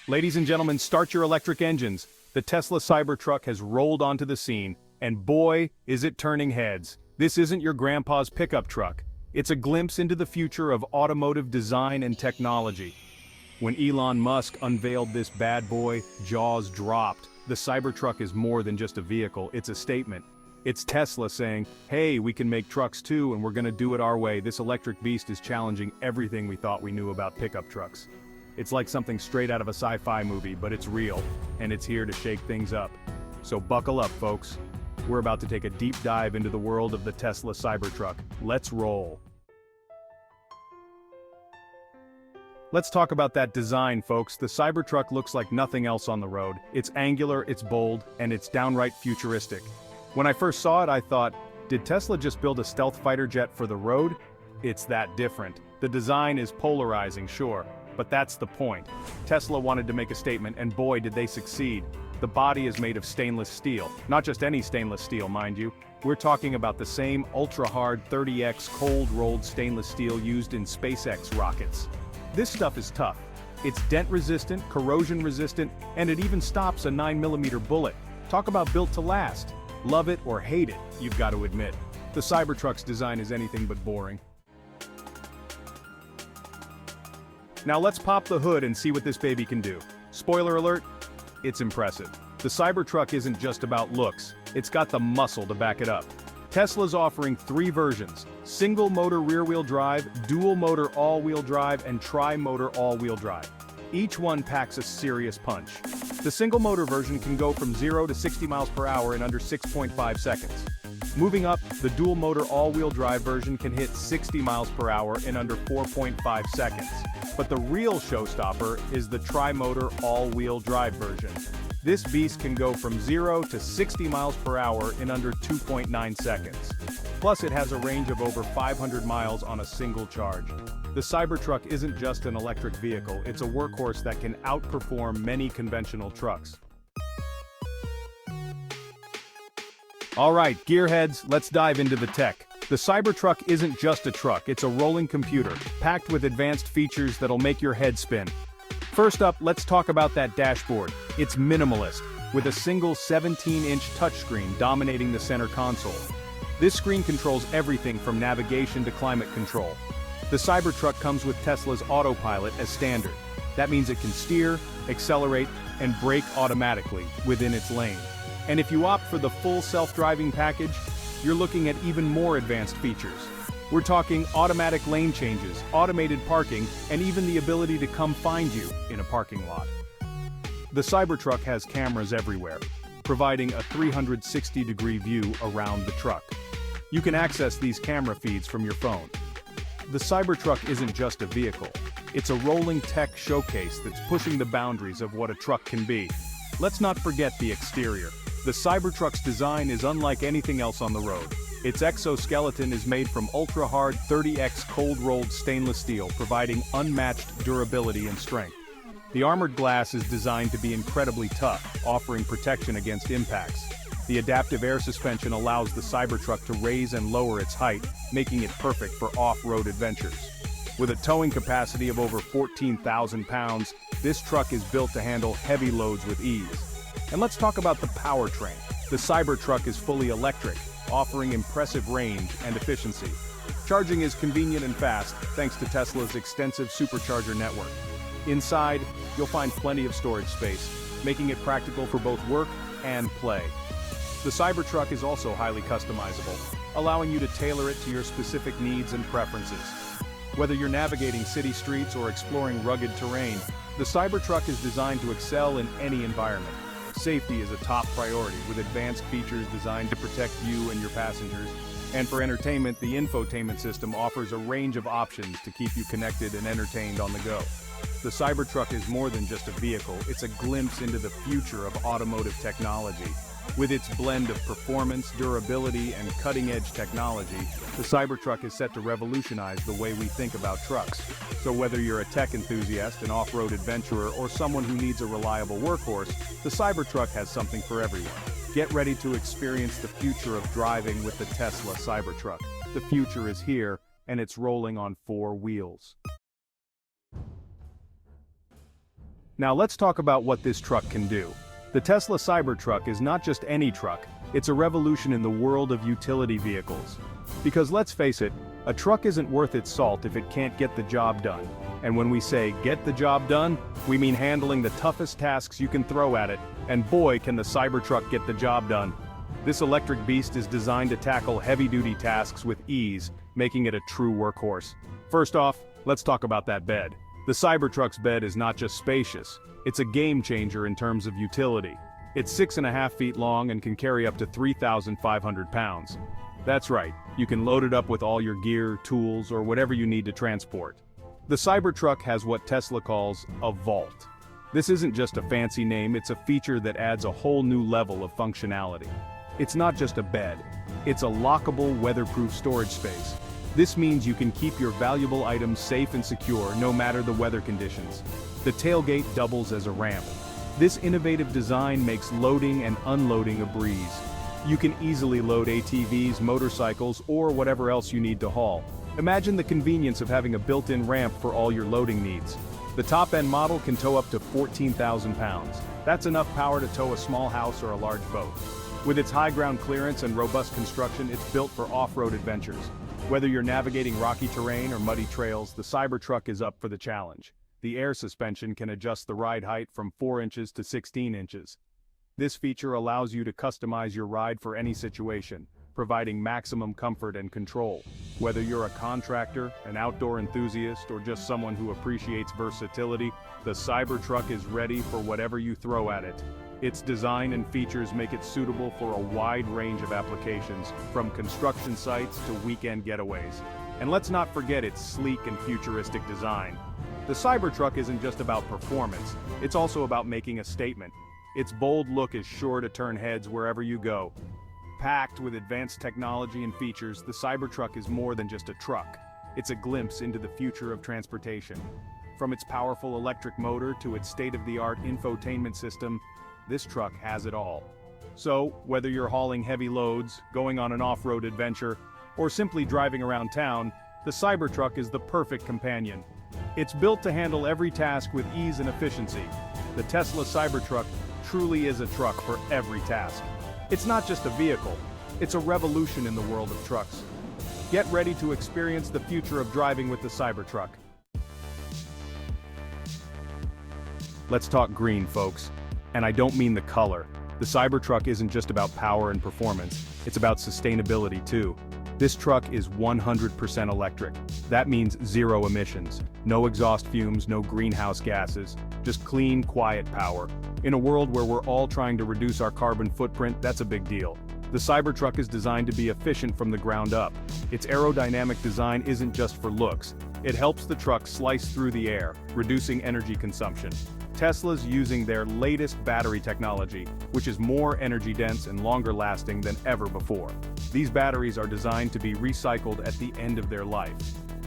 Ladies and gentlemen, start your electric engines. The Tesla Cybertruck has rolled onto the scene, and boy, is it turning heads. This isn't your grandpa's pickup truck. It's a glimpse into the future of automotive design and technology. When Elon Musk unveiled this bad boy, jaws dropped. The Cybertruck is more than just a vehicle, it's a statement. It's Tesla saying, hey, we can make trucks too, and we're gonna do it our way. This electric beast is challenging everything we thought we knew about pickup trucks. It's like something straight out of a sci-fi movie, but it's real, and it's here to shake things up. So buckle up, folks. We're about to take a deep dive into the world of the Tesla Cybertruck. Let's roll. Let's talk about that design, folks. The Cybertruck looks like nothing else on the road. It's angular, it's bold, and it's downright futuristic. When I first saw it, I thought, did Tesla just build a stealth fighter jet for the road? It's that different. The design is polarizing, sure, but that's the point. Tesla wanted to make a statement, and boy, did they succeed. The body is made of stainless steel. Not just any stainless steel, mind you. We're talking about the same ultra-hard 30X cold-rolled stainless steel used in SpaceX rockets. This stuff is tough. It's dent-resistant, corrosion-resistant, and it even stops a 9mm bullet. Talk about built to last. Love it or hate it, you've got to admit. The Cybertruck's design is anything but boring. Now let's pop the hood and see what this baby can do. Spoiler alert, it's impressive. The Cybertruck isn't just about looks, it's got the muscle to back it up. Tesla's offering 3 versions: single-motor rear-wheel drive, dual-motor all-wheel drive, and tri-motor all-wheel drive. Each one packs a serious punch. The single-motor version can go from 0 to 60 miles per hour in under 6.5 seconds. Moving up, the dual-motor all-wheel drive version can hit 60 miles per hour in under 4.5 seconds. But the real showstopper is the tri-motor all-wheel drive version. This beast can go from 0 to 60 miles per hour in under 2.9 seconds. Plus it has a range of over 500 miles on a single charge. The Cybertruck isn't just an electric vehicle, it's a workhorse that can outperform many conventional trucks. Alright, gearheads, let's dive into the tech. The Cybertruck isn't just a truck, it's a rolling computer, packed with advanced features that'll make your head spin. First up, let's talk about that dashboard. It's minimalist, with a single 17-inch touchscreen dominating the center console. This screen controls everything from navigation to climate control. The Cybertruck comes with Tesla's autopilot as standard. That means it can steer, accelerate, and brake automatically within its lane. And if you opt for the full self-driving package, you're looking at even more advanced features. We're talking automatic lane changes, automated parking, and even the ability to come find you in a parking lot. The Cybertruck has cameras everywhere, providing a 360-degree view around the truck. You can access these camera feeds from your phone. The Cybertruck isn't just a vehicle. It's a rolling tech showcase that's pushing the boundaries of what a truck can be. Let's not forget the exterior. The Cybertruck's design is unlike anything else on the road. Its exoskeleton is made from ultra-hard 30X cold-rolled stainless steel, providing unmatched durability and strength. The armored glass is designed to be incredibly tough, offering protection against impacts. The adaptive air suspension allows the Cybertruck to raise and lower its height, making it perfect for off-road adventures. With a towing capacity of over 14,000 pounds, this truck is built to handle heavy loads with ease. And let's talk about the powertrain. The Cybertruck is fully electric, offering impressive range and efficiency. Charging is convenient and fast, thanks to Tesla's extensive supercharger network. Inside, you'll find plenty of storage space, making it practical for both work and play. The Cybertruck is also highly customizable, allowing you to tailor it to your specific needs and preferences. Whether you're navigating city streets or exploring rugged terrain, the Cybertruck is designed to excel in any environment. Safety is a top priority, with advanced features designed to protect you and your passengers. And for entertainment, the infotainment system offers a range of options to keep you connected and entertained on the go. The Cybertruck is more than just a vehicle, it's a glimpse into the future of automotive technology. With its blend of performance, durability, and cutting-edge technology, the Cybertruck is set to revolutionize the way we think about trucks. So whether you're a tech enthusiast, an off-road adventurer, or someone who needs a reliable workhorse, the Cybertruck has something for everyone. Get ready to experience the future of driving with the Tesla Cybertruck. The future is here, and it's rolling on 4 wheels. Now let's talk about what this truck can do. The Tesla Cybertruck is not just any truck, it's a revolution in the world of utility vehicles. Because let's face it, a truck isn't worth its salt if it can't get the job done. And when we say get the job done, we mean handling the toughest tasks you can throw at it, and boy can the Cybertruck get the job done. This electric beast is designed to tackle heavy-duty tasks with ease, making it a true workhorse. First off, let's talk about that bed. The Cybertruck's bed is not just spacious, it's a game changer in terms of utility. It's 6.5 feet long and can carry up to 3,500 pounds. That's right, you can load it up with all your gear, tools, or whatever you need to transport. The Cybertruck has what Tesla calls a vault. This isn't just a fancy name, it's a feature that adds a whole new level of functionality. It's not just a bed, it's a lockable, weatherproof storage space. This means you can keep your valuable items safe and secure no matter the weather conditions. The tailgate doubles as a ramp. This innovative design makes loading and unloading a breeze. You can easily load ATVs, motorcycles, or whatever else you need to haul. Imagine the convenience of having a built-in ramp for all your loading needs. The top-end model can tow up to 14,000 pounds. That's enough power to tow a small house or a large boat. With its high ground clearance and robust construction, it's built for off-road adventures. Whether you're navigating rocky terrain or muddy trails, the Cybertruck is up for the challenge. The air suspension can adjust the ride height from 4 inches to 16 inches. This feature allows you to customize your ride for any situation, providing maximum comfort and control. Whether you're a contractor, an outdoor enthusiast, or just someone who appreciates versatility, the Cybertruck is ready for whatever you throw at it. Its design and features make it suitable for a wide range of applications, from construction sites to weekend getaways. And let's not forget its sleek and futuristic design. The Cybertruck isn't just about performance, it's also about making a statement. Its bold look is sure to turn heads wherever you go. Packed with advanced technology and features, the Cybertruck is more than just a truck. It's a glimpse into the future of transportation. From its powerful electric motor to its state-of-the-art infotainment system, this truck has it all. So, whether you're hauling heavy loads, going on an off-road adventure, or simply driving around town, the Cybertruck is the perfect companion. It's built to handle every task with ease and efficiency. The Tesla Cybertruck truly is a truck for every task. It's not just a vehicle, it's a revolution in the world of trucks. Get ready to experience the future of driving with the Cybertruck. Let's talk green, folks. And I don't mean the color. The Cybertruck isn't just about power and performance, it's about sustainability too. This truck is 100% electric. That means zero emissions. No exhaust fumes, no greenhouse gases. Just clean, quiet power. In a world where we're all trying to reduce our carbon footprint, that's a big deal. The Cybertruck is designed to be efficient from the ground up. Its aerodynamic design isn't just for looks. It helps the truck slice through the air, reducing energy consumption. Tesla's using their latest battery technology, which is more energy dense and longer lasting than ever before. These batteries are designed to be recycled at the end of their life.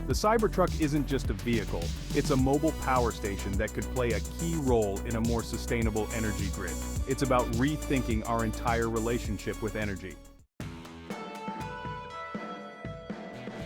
The Cybertruck isn't just a vehicle, it's a mobile power station that could play a key role in a more sustainable energy grid. It's about rethinking our entire relationship with energy.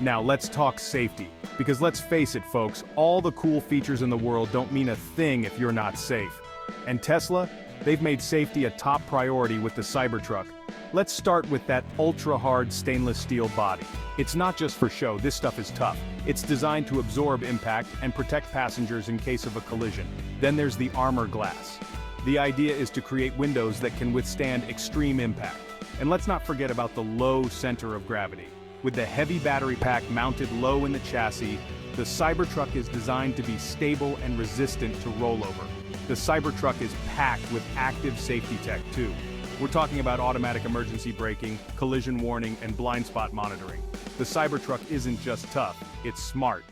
Now let's talk safety. Because let's face it, folks, all the cool features in the world don't mean a thing if you're not safe. And Tesla, they've made safety a top priority with the Cybertruck. Let's start with that ultra-hard stainless steel body. It's not just for show, this stuff is tough. It's designed to absorb impact and protect passengers in case of a collision. Then there's the armor glass. The idea is to create windows that can withstand extreme impact. And let's not forget about the low center of gravity. With the heavy battery pack mounted low in the chassis, the Cybertruck is designed to be stable and resistant to rollover. The Cybertruck is packed with active safety tech too. We're talking about automatic emergency braking, collision warning, and blind spot monitoring. The Cybertruck isn't just tough, it's smart.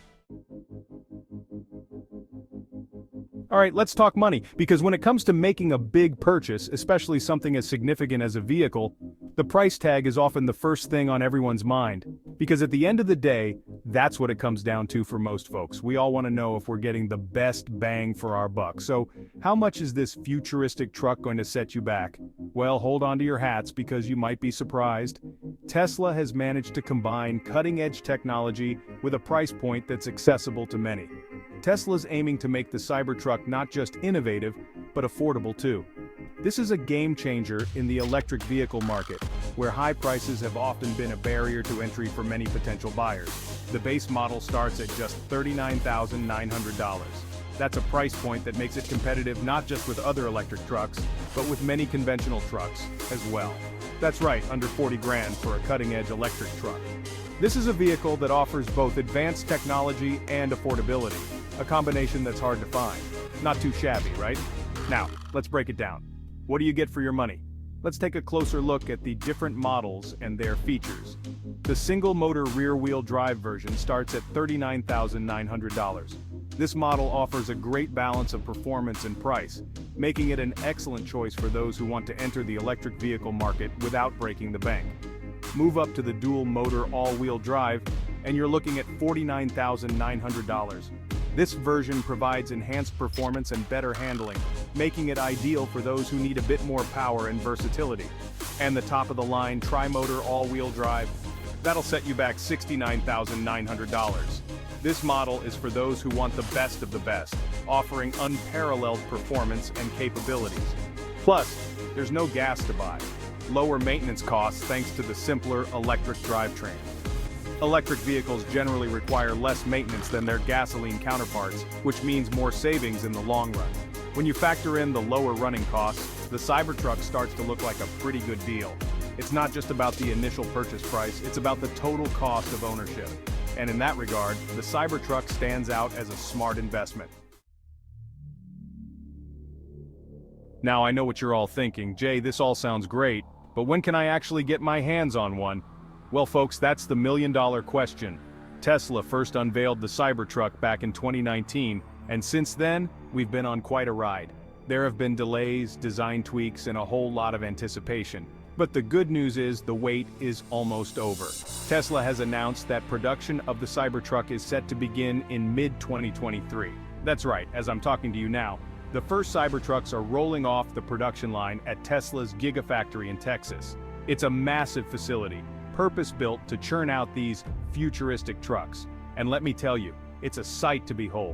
Alright, let's talk money, because when it comes to making a big purchase, especially something as significant as a vehicle, the price tag is often the first thing on everyone's mind. Because at the end of the day, that's what it comes down to for most folks. We all want to know if we're getting the best bang for our buck. So, how much is this futuristic truck going to set you back? Well, hold on to your hats because you might be surprised. Tesla has managed to combine cutting-edge technology with a price point that's accessible to many. Tesla's aiming to make the Cybertruck not just innovative, but affordable too. This is a game changer in the electric vehicle market, where high prices have often been a barrier to entry for many potential buyers. The base model starts at just $39,900. That's a price point that makes it competitive not just with other electric trucks, but with many conventional trucks as well. That's right, under 40 grand for a cutting-edge electric truck. This is a vehicle that offers both advanced technology and affordability, a combination that's hard to find. Not too shabby, right? Now, let's break it down. What do you get for your money? Let's take a closer look at the different models and their features. The single-motor rear-wheel drive version starts at $39,900. This model offers a great balance of performance and price, making it an excellent choice for those who want to enter the electric vehicle market without breaking the bank. Move up to the dual-motor all-wheel drive, and you're looking at $49,900. This version provides enhanced performance and better handling, making it ideal for those who need a bit more power and versatility. And the top-of-the-line tri-motor all-wheel drive, that'll set you back $69,900. This model is for those who want the best of the best, offering unparalleled performance and capabilities. Plus, there's no gas to buy. Lower maintenance costs thanks to the simpler electric drivetrain. Electric vehicles generally require less maintenance than their gasoline counterparts, which means more savings in the long run. When you factor in the lower running costs, the Cybertruck starts to look like a pretty good deal. It's not just about the initial purchase price, it's about the total cost of ownership. And in that regard, the Cybertruck stands out as a smart investment. Now I know what you're all thinking, Jay, this all sounds great, but when can I actually get my hands on one? Well folks, that's the million-dollar question. Tesla first unveiled the Cybertruck back in 2019, and since then, we've been on quite a ride. There have been delays, design tweaks, and a whole lot of anticipation. But the good news is the wait is almost over. Tesla has announced that production of the Cybertruck is set to begin in mid-2023. That's right, as I'm talking to you now, the first Cybertrucks are rolling off the production line at Tesla's Gigafactory in Texas. It's a massive facility, purpose-built to churn out these futuristic trucks. And let me tell you, it's a sight to behold.